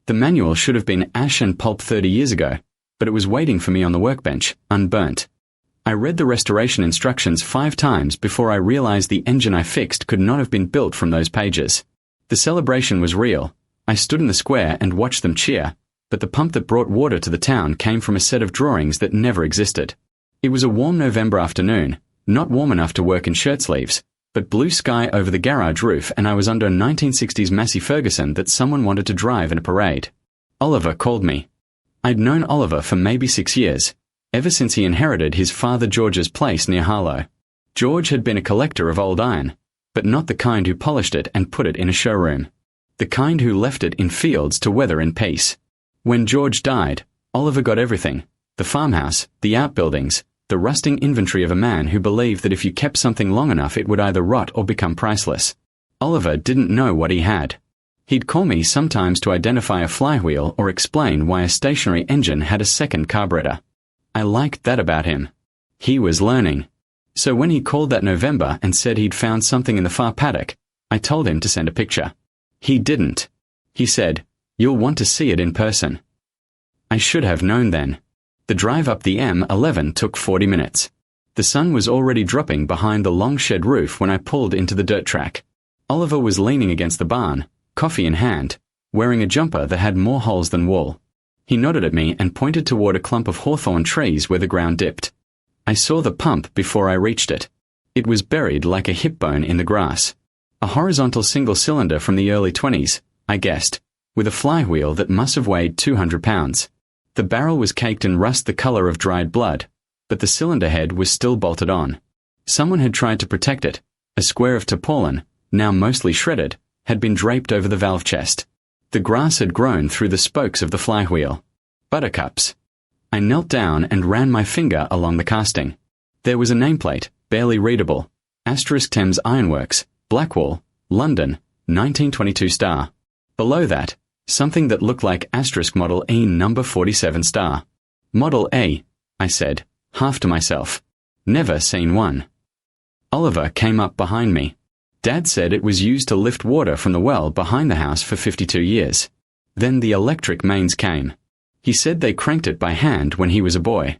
The manual should have been ash and pulp 30 years ago, but it was waiting for me on the workbench, unburnt. I read the restoration instructions 5 times before I realized the engine I fixed could not have been built from those pages. The celebration was real. I stood in the square and watched them cheer, but the pump that brought water to the town came from a set of drawings that never existed. It was a warm November afternoon, not warm enough to work in shirt sleeves, but blue sky over the garage roof, and I was under a 1960s Massey Ferguson that someone wanted to drive in a parade. Oliver called me. I'd known Oliver for maybe 6 years, ever since he inherited his father George's place near Harlow. George had been a collector of old iron, but not the kind who polished it and put it in a showroom. The kind who left it in fields to weather in peace. When George died, Oliver got everything: the farmhouse, the outbuildings, the rusting inventory of a man who believed that if you kept something long enough it would either rot or become priceless. Oliver didn't know what he had. He'd call me sometimes to identify a flywheel or explain why a stationary engine had a second carburetor. I liked that about him. He was learning. So when he called that November and said he'd found something in the far paddock, I told him to send a picture. He didn't. He said, "You'll want to see it in person." I should have known then. The drive up the M11 took 40 minutes. The sun was already dropping behind the long shed roof when I pulled into the dirt track. Oliver was leaning against the barn, coffee in hand, wearing a jumper that had more holes than wool. He nodded at me and pointed toward a clump of hawthorn trees where the ground dipped. I saw the pump before I reached it. It was buried like a hip bone in the grass. A horizontal single cylinder from the early 20s, I guessed, with a flywheel that must have weighed 200 pounds. The barrel was caked in rust the color of dried blood, but the cylinder head was still bolted on. Someone had tried to protect it. A square of tarpaulin, now mostly shredded, had been draped over the valve chest. The grass had grown through the spokes of the flywheel. Buttercups. I knelt down and ran my finger along the casting. There was a nameplate, barely readable. *Thames Ironworks, Blackwall, London, 1922 star. Below that, something that looked like *Model E number 47 star. Model A, I said, half to myself. Never seen one. Oliver came up behind me. Dad said it was used to lift water from the well behind the house for 52 years. Then the electric mains came. He said they cranked it by hand when he was a boy.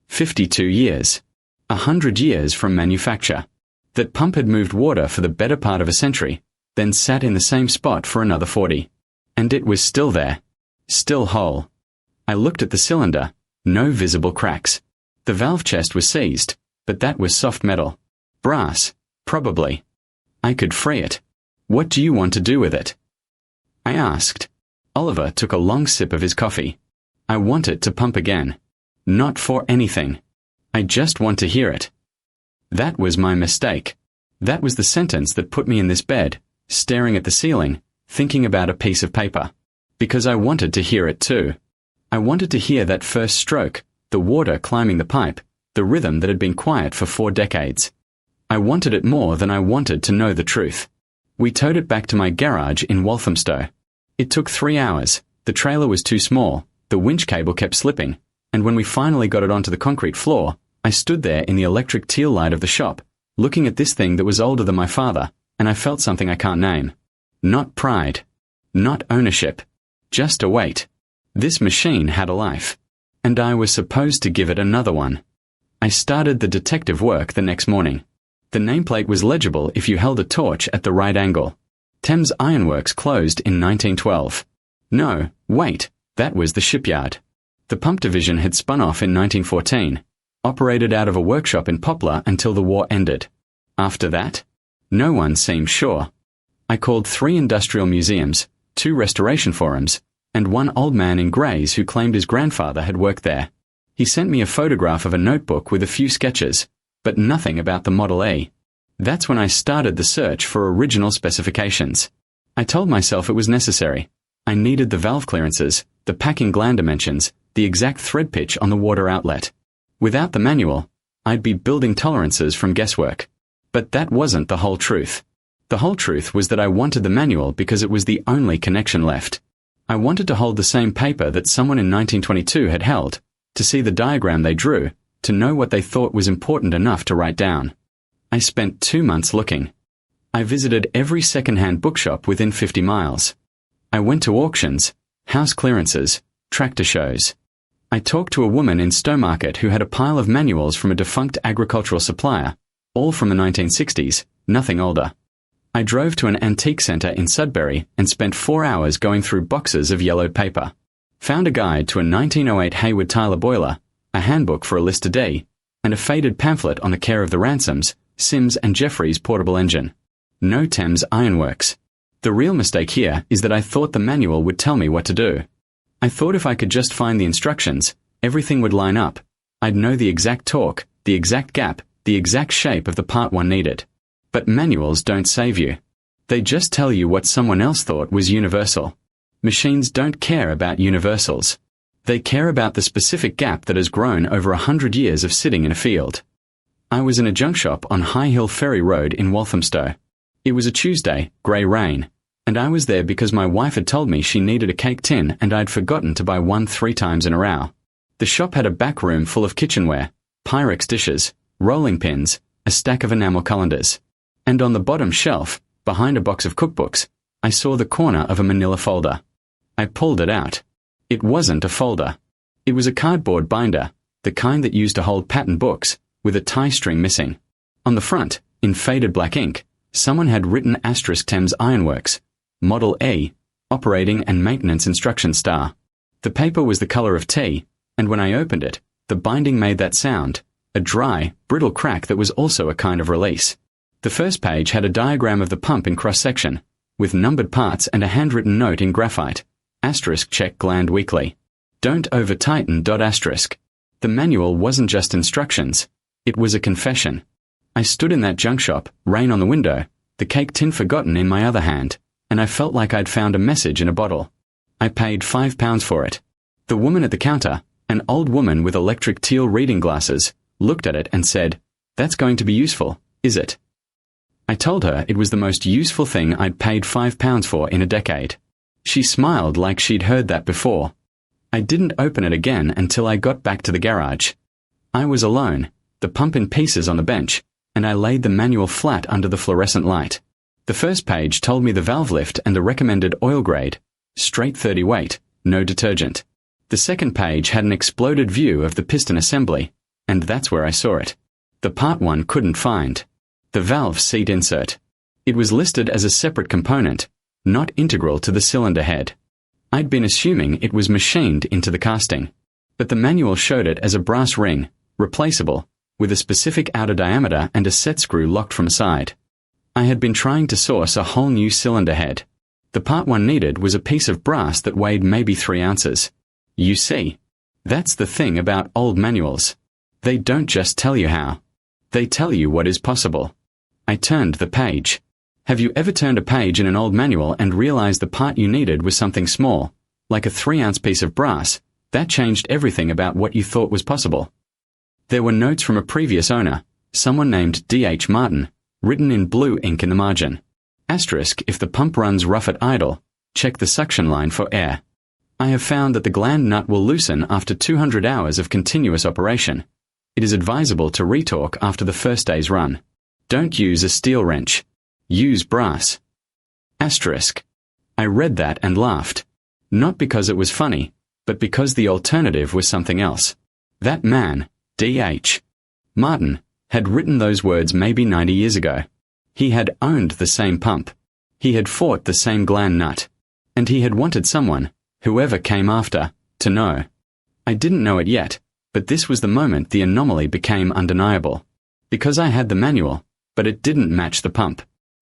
52 years. 100 years from manufacture. That pump had moved water for the better part of a century, then sat in the same spot for another 40. And it was still there. Still whole. I looked at the cylinder. No visible cracks. The valve chest was seized, but that was soft metal. Brass, probably. I could free it. What do you want to do with it? I asked. Oliver took a long sip of his coffee. I want it to pump again. Not for anything. I just want to hear it. That was my mistake. That was the sentence that put me in this bed, staring at the ceiling, thinking about a piece of paper. Because I wanted to hear it too. I wanted to hear that first stroke, the water climbing the pipe, the rhythm that had been quiet for 4 decades. I wanted it more than I wanted to know the truth. We towed it back to my garage in Walthamstow. It took 3 hours. The trailer was too small, the winch cable kept slipping, and when we finally got it onto the concrete floor, I stood there in the electric teal light of the shop, looking at this thing that was older than my father, and I felt something I can't name. Not pride. Not ownership. Just a weight. This machine had a life. And I was supposed to give it another one. I started the detective work the next morning. The nameplate was legible if you held a torch at the right angle. Thames Ironworks closed in 1912. No, wait, that was the shipyard. The pump division had spun off in 1914, operated out of a workshop in Poplar until the war ended. After that, no one seemed sure. I called 3 industrial museums, 2 restoration forums, and 1 old man in greys who claimed his grandfather had worked there. He sent me a photograph of a notebook with a few sketches, but nothing about the Model E. That's when I started the search for original specifications. I told myself it was necessary. I needed the valve clearances, the packing gland dimensions, the exact thread pitch on the water outlet. Without the manual, I'd be building tolerances from guesswork. But that wasn't the whole truth. The whole truth was that I wanted the manual because it was the only connection left. I wanted to hold the same paper that someone in 1922 had held, to see the diagram they drew, to know what they thought was important enough to write down. I spent 2 months looking. I visited every second-hand bookshop within 50 miles. I went to auctions, house clearances, tractor shows. I talked to a woman in Stowmarket who had a pile of manuals from a defunct agricultural supplier, all from the 1960s, nothing older. I drove to an antique centre in Sudbury and spent 4 hours going through boxes of yellowed paper. Found a guide to a 1908 Hayward Tyler boiler, a handbook for a Lister D, and a faded pamphlet on the care of the Ransoms, Sims and Jeffries portable engine. No Thames Ironworks. The real mistake here is that I thought the manual would tell me what to do. I thought if I could just find the instructions, everything would line up. I'd know the exact torque, the exact gap, the exact shape of the part one needed. But manuals don't save you. They just tell you what someone else thought was universal. Machines don't care about universals. They care about the specific gap that has grown over 100 years of sitting in a field. I was in a junk shop on High Hill Ferry Road in Walthamstow. It was a Tuesday, grey rain, and I was there because my wife had told me she needed a cake tin and I'd forgotten to buy one 3 times in a row. The shop had a back room full of kitchenware, Pyrex dishes, rolling pins, a stack of enamel colanders. And on the bottom shelf, behind a box of cookbooks, I saw the corner of a manila folder. I pulled it out. It wasn't a folder. It was a cardboard binder, the kind that used to hold pattern books, with a tie string missing. On the front, in faded black ink, someone had written *Thames Ironworks, Model A, Operating and Maintenance Instruction Star. The paper was the colour of tea, and when I opened it, the binding made that sound, a dry, brittle crack that was also a kind of release. The first page had a diagram of the pump in cross-section, with numbered parts and a handwritten note in graphite. Check gland weekly. Don't over-tighten. The manual wasn't just instructions. It was a confession. I stood in that junk shop, rain on the window, the cake tin forgotten in my other hand, and I felt like I'd found a message in a bottle. I paid £5 for it. The woman at the counter, an old woman with electric teal reading glasses, looked at it and said, "That's going to be useful, is it?" I told her it was the most useful thing I'd paid £5 for in a decade. She smiled like she'd heard that before. I didn't open it again until I got back to the garage. I was alone, the pump in pieces on the bench, and I laid the manual flat under the fluorescent light. The first page told me the valve lift and the recommended oil grade, straight 30 weight, no detergent. The second page had an exploded view of the piston assembly, and that's where I saw it. The part one couldn't find. The valve seat insert. It was listed as a separate component, not integral to the cylinder head. I'd been assuming it was machined into the casting, but the manual showed it as a brass ring, replaceable, with a specific outer diameter and a set screw locked from side. I had been trying to source a whole new cylinder head. The part one needed was a piece of brass that weighed maybe 3 ounces. You see, that's the thing about old manuals. They don't just tell you how. They tell you what is possible. I turned the page. Have you ever turned a page in an old manual and realized the part you needed was something small, like a 3-ounce piece of brass, that changed everything about what you thought was possible? There were notes from a previous owner, someone named D.H. Martin, written in blue ink in the margin. If the pump runs rough at idle, check the suction line for air. I have found that the gland nut will loosen after 200 hours of continuous operation. It is advisable to retorque after the first day's run. Don't use a steel wrench. Use brass. I read that and laughed. Not because it was funny, but because the alternative was something else. That man, D.H. Martin, had written those words maybe 90 years ago. He had owned the same pump. He had fought the same gland nut. And he had wanted someone, whoever came after, to know. I didn't know it yet, but this was the moment the anomaly became undeniable. Because I had the manual, but it didn't match the pump.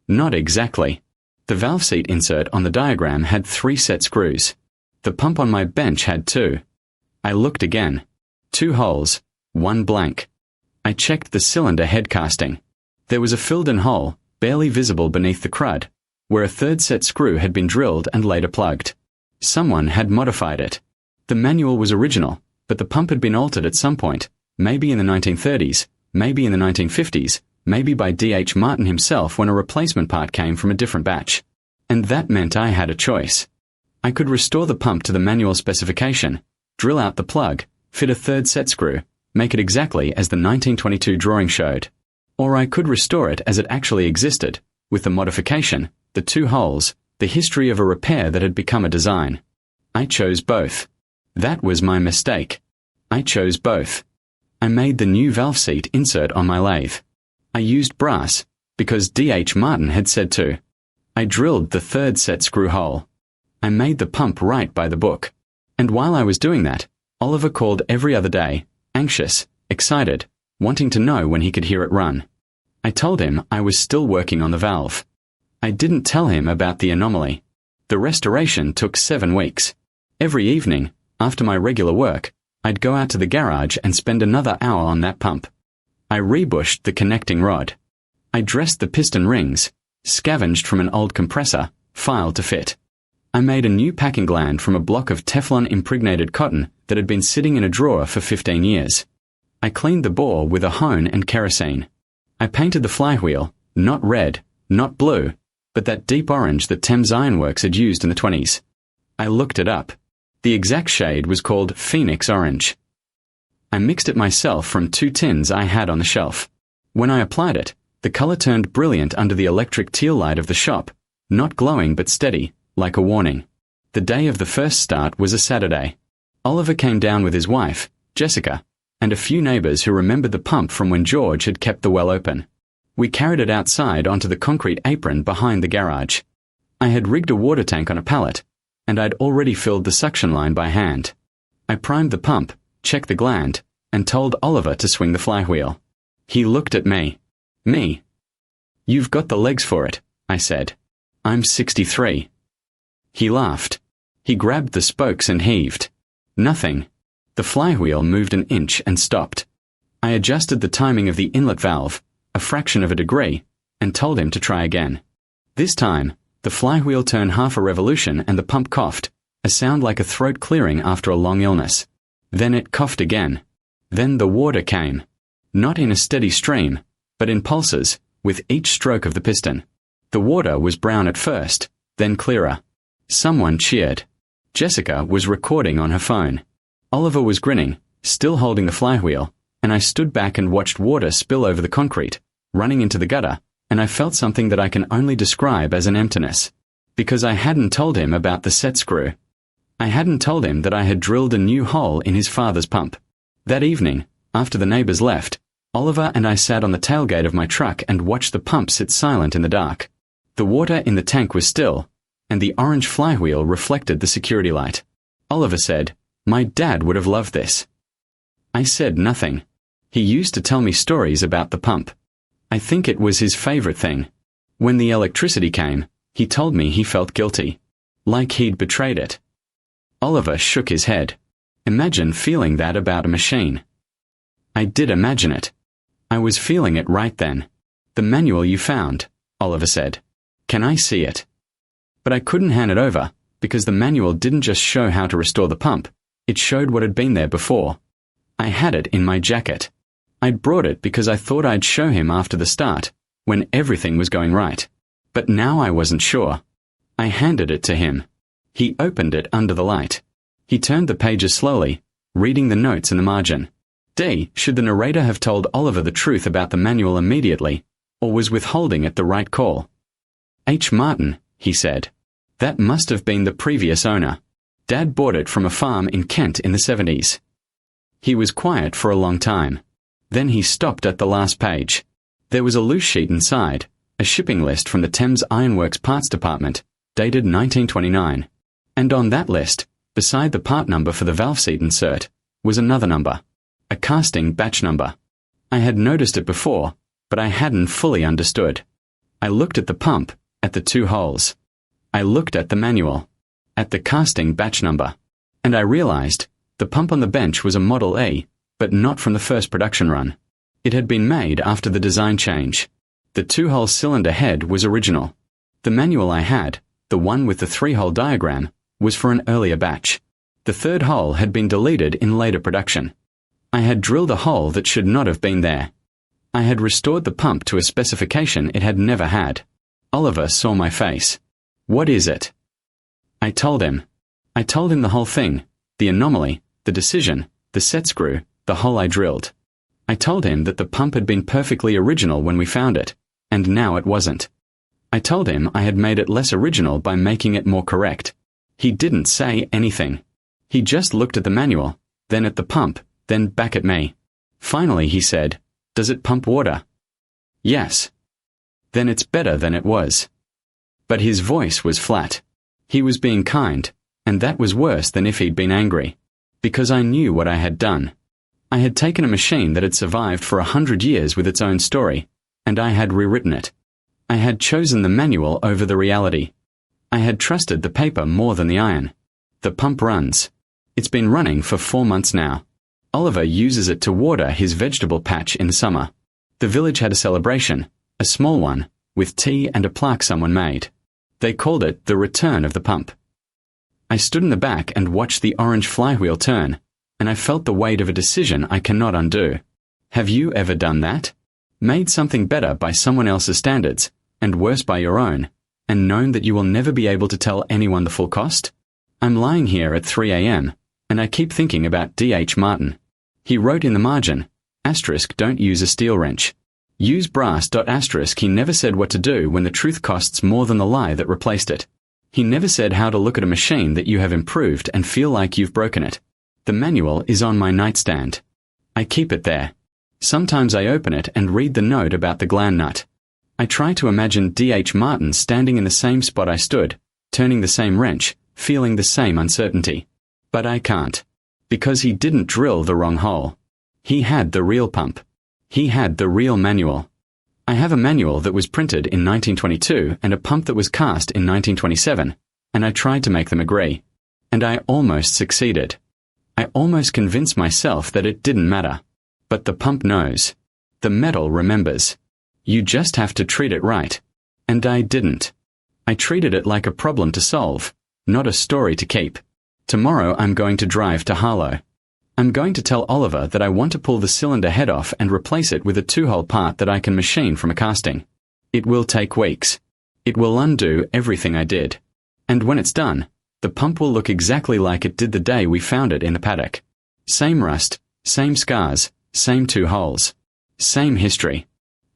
Not exactly. The valve seat insert on the diagram had 3 set screws. The pump on my bench had 2. I looked again. 2 holes, 1 blank. I checked the cylinder head casting. There was a filled-in hole, barely visible beneath the crud, where a 3rd set screw had been drilled and later plugged. Someone had modified it. The manual was original, but the pump had been altered at some point, maybe in the 1930s, maybe in the 1950s, maybe by D.H. Martin himself when a replacement part came from a different batch. And that meant I had a choice. I could restore the pump to the manual specification, drill out the plug, fit a 3rd set screw, make it exactly as the 1922 drawing showed. Or I could restore it as it actually existed, with the modification, the 2 holes, the history of a repair that had become a design. I chose both. That was my mistake. I chose both. I made the new valve seat insert on my lathe. I used brass, because D.H. Martin had said to. I drilled the third set screw hole. I made the pump right by the book. And while I was doing that, Oliver called every other day, anxious, excited, wanting to know when he could hear it run. I told him I was still working on the valve. I didn't tell him about the anomaly. The restoration took 7 weeks. Every evening, after my regular work, I'd go out to the garage and spend another hour on that pump. I rebushed the connecting rod. I dressed the piston rings, scavenged from an old compressor, filed to fit. I made a new packing gland from a block of Teflon-impregnated cotton that had been sitting in a drawer for 15 years. I cleaned the bore with a hone and kerosene. I painted the flywheel, not red, not blue, but that deep orange that Thames Ironworks had used in the 20s. I looked it up. The exact shade was called Phoenix Orange. I mixed it myself from 2 tins I had on the shelf. When I applied it, the color turned brilliant under the electric teal light of the shop, not glowing but steady, like a warning. The day of the first start was a Saturday. Oliver came down with his wife, Jessica, and a few neighbors who remembered the pump from when George had kept the well open. We carried it outside onto the concrete apron behind the garage. I had rigged a water tank on a pallet, and I'd already filled the suction line by hand. I primed the pump, checked the gland, and told Oliver to swing the flywheel. He looked at me. Me. You've got the legs for it, I said. I'm 63. He laughed. He grabbed the spokes and heaved. Nothing. The flywheel moved an inch and stopped. I adjusted the timing of the inlet valve, a fraction of a degree, and told him to try again. This time, the flywheel turned half a revolution and the pump coughed, a sound like a throat clearing after a long illness. Then it coughed again. Then the water came. Not in a steady stream, but in pulses, with each stroke of the piston. The water was brown at first, then clearer. Someone cheered. Jessica was recording on her phone. Oliver was grinning, still holding the flywheel, and I stood back and watched water spill over the concrete, running into the gutter, and I felt something that I can only describe as an emptiness. Because I hadn't told him about the set screw. I hadn't told him that I had drilled a new hole in his father's pump. That evening, after the neighbors left, Oliver and I sat on the tailgate of my truck and watched the pump sit silent in the dark. The water in the tank was still, and the orange flywheel reflected the security light. Oliver said, "My dad would have loved this." I said nothing. He used to tell me stories about the pump. I think it was his favorite thing. When the electricity came, he told me he felt guilty. Like he'd betrayed it. Oliver shook his head. Imagine feeling that about a machine. I did imagine it. I was feeling it right then. "The manual you found," Oliver said. "Can I see it?" But I couldn't hand it over, because the manual didn't just show how to restore the pump, it showed what had been there before. I had it in my jacket. I'd brought it because I thought I'd show him after the start, when everything was going right. But now I wasn't sure. I handed it to him. He opened it under the light. He turned the pages slowly, reading the notes in the margin. Should the narrator have told Oliver the truth about the manual immediately, or was withholding it the right call? H. Martin, he said. That must have been the previous owner. Dad bought it from a farm in Kent in the 70s. He was quiet for a long time. Then he stopped at the last page. There was a loose sheet inside, a shipping list from the Thames Ironworks Parts Department, dated 1929. And on that list, beside the part number for the valve seat insert, was another number. A casting batch number. I had noticed it before, but I hadn't fully understood. I looked at the pump, at the 2 holes. I looked at the manual, at the casting batch number, and I realized the pump on the bench was a Model E, but not from the first production run. It had been made after the design change. The 2-hole cylinder head was original. The manual I had, the one with the 3-hole diagram, was for an earlier batch. The 3rd hole had been deleted in later production. I had drilled a hole that should not have been there. I had restored the pump to a specification it had never had. Oliver saw my face. "What is it?" I told him. I told him the whole thing, the anomaly, the decision, the set screw, the hole I drilled. I told him that the pump had been perfectly original when we found it, and now it wasn't. I told him I had made it less original by making it more correct. He didn't say anything. He just looked at the manual, then at the pump, then back at me. Finally he said, "Does it pump water?" "Yes." "Then it's better than it was." But his voice was flat. He was being kind, and that was worse than if he'd been angry. Because I knew what I had done. I had taken a machine that had survived for 100 years with its own story, and I had rewritten it. I had chosen the manual over the reality. I had trusted the paper more than the iron. The pump runs. It's been running for 4 months now. Oliver uses it to water his vegetable patch in summer. The village had a celebration, a small one, with tea and a plaque someone made. They called it the return of the pump. I stood in the back and watched the orange flywheel turn, and I felt the weight of a decision I cannot undo. Have you ever done that? Made something better by someone else's standards, and worse by your own, and known that you will never be able to tell anyone the full cost? I'm lying here at 3 a.m., and I keep thinking about D.H. Martin. He wrote in the margin, * don't use a steel wrench. Use brass. * He never said what to do when the truth costs more than the lie that replaced it. He never said how to look at a machine that you have improved and feel like you've broken it. The manual is on my nightstand. I keep it there. Sometimes I open it and read the note about the gland nut. I try to imagine D.H. Martin standing in the same spot I stood, turning the same wrench, feeling the same uncertainty. But I can't. Because he didn't drill the wrong hole. He had the real pump. He had the real manual. I have a manual that was printed in 1922 and a pump that was cast in 1927, and I tried to make them agree. And I almost succeeded. I almost convinced myself that it didn't matter. But the pump knows. The metal remembers. You just have to treat it right. And I didn't. I treated it like a problem to solve, not a story to keep. Tomorrow I'm going to drive to Harlow. I'm going to tell Oliver that I want to pull the cylinder head off and replace it with a 2-hole part that I can machine from a casting. It will take weeks. It will undo everything I did. And when it's done, the pump will look exactly like it did the day we found it in the paddock. Same rust, same scars, same 2 holes. Same history.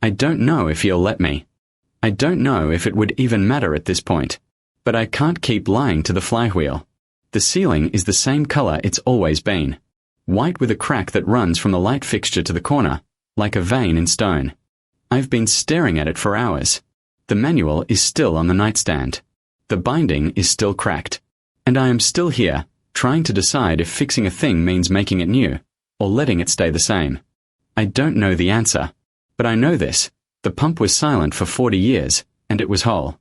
I don't know if he'll let me. I don't know if it would even matter at this point. But I can't keep lying to the flywheel. The ceiling is the same color it's always been. White with a crack that runs from the light fixture to the corner, like a vein in stone. I've been staring at it for hours. The manual is still on the nightstand. The binding is still cracked. And I am still here, trying to decide if fixing a thing means making it new, or letting it stay the same. I don't know the answer. But I know this. The pump was silent for 40 years, and it was whole.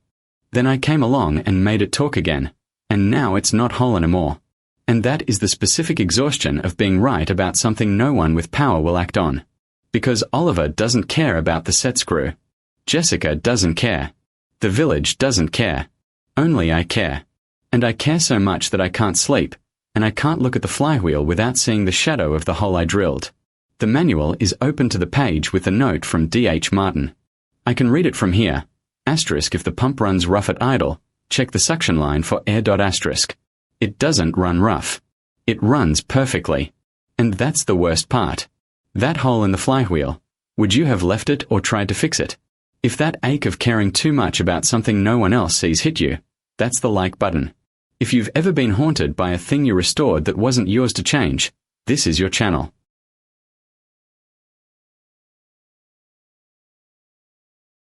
Then I came along and made it talk again. And now it's not whole anymore. And that is the specific exhaustion of being right about something no one with power will act on. Because Oliver doesn't care about the set screw. Jessica doesn't care. The village doesn't care. Only I care. And I care so much that I can't sleep, and I can't look at the flywheel without seeing the shadow of the hole I drilled. The manual is open to the page with a note from D.H. Martin. I can read it from here. * if the pump runs rough at idle, check the suction line for air. * It doesn't run rough. It runs perfectly. And that's the worst part. That hole in the flywheel. Would you have left it or tried to fix it? If that ache of caring too much about something no one else sees hit you, that's the like button. If you've ever been haunted by a thing you restored that wasn't yours to change, this is your channel.